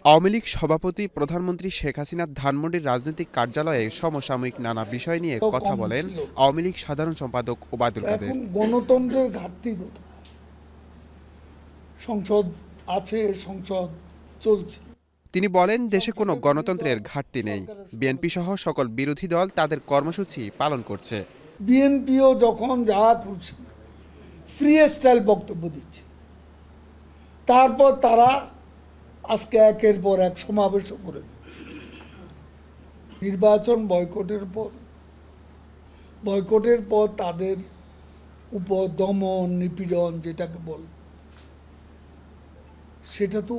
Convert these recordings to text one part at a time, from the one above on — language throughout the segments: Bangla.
আওয়ামী লীগ সভাপতি প্রধানমন্ত্রী শেখ হাসিনার ধানমন্ডির রাজনৈতিক কার্যালয়ে সমসাময়িক নানা বিষয় নিয়ে কথা বলেন আওয়ামী লীগ সাধারণ সম্পাদক ওবায়দুল কাদের। গণতন্ত্রের ঘাটতি কোথায়? সংসদ আছে, সংসদ চলছে। তিনি বলেন, দেশে কোনো গণতন্ত্রের ঘাটতি নেই। বিএনপি সহ সকল বিরোধী দল তাদের কর্মসূচি পালন করছে। বিএনপিও যখন যা করছে ফ্রি স্টাইল বক্তব্য দিচ্ছে, তারপর তারা আজকে একের পর এক সমাবেশও করে দিচ্ছে। নির্বাচন বয়কটের পর তাদের উপর দমন নিপীড়ন যেটাকে বলে, সেটা তো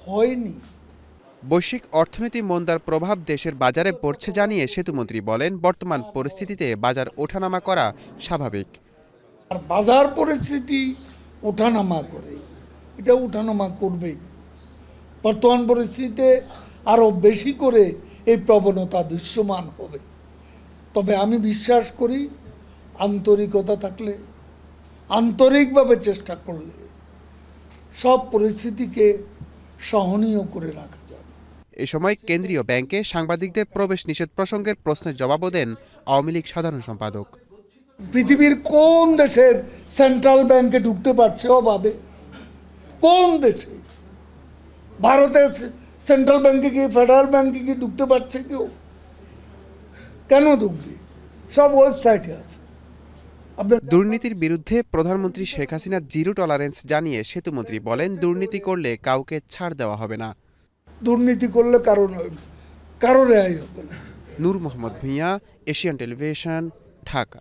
হয়নি। বৈশ্বিক অর্থনীতি মন্দার প্রভাব দেশের বাজারে পড়ছে জানিয়ে সেতুমন্ত্রী বলেন, বর্তমান পরিস্থিতিতে বাজার ওঠানামা করা স্বাভাবিক। আর বাজার পরিস্থিতি ওঠানামা করে, এটা ওঠানামা করবেই। বর্তমান পরিস্থিতিতে আরও বেশি করে এই প্রবণতা দৃশ্যমান হবে। তবে আমি বিশ্বাস করি, আন্তরিকতা থাকলে, আন্তরিকভাবে চেষ্টা করলে সব পরিস্থিতিকে সহনীয় করে রাখা যাবে। এ সময় কেন্দ্রীয় ব্যাংকে সাংবাদিকদের প্রবেশ নিষেধ প্রসঙ্গের প্রশ্নের জবাবও দেন আওয়ামী লীগ সাধারণ সম্পাদক। পৃথিবীর কোন দেশের সেন্ট্রাল ব্যাংকে ঢুকতে পারছে অবাধে? কোন দেশে? ভারতের সেন্ট্রাল ব্যাংকে কি, ফেডারেল ব্যাংকে কি ঢুকতে পারছে কেউ? কেন ঢুকবে? সব ওয়েবসাইটে আছে। দুর্নীতির বিরুদ্ধে প্রধানমন্ত্রী শেখ হাসিনা জিরো টলারেন্স জানিয়ে সেতুমন্ত্রী বলেন, দুর্নীতি করলে কাউকে ছাড় দেওয়া হবে না। দুর্নীতি করলে কারো রেহাই হবে না। নূর মোহাম্মদ ভূঁইয়া, এশিয়ান টেলিভিশন, ঢাকা।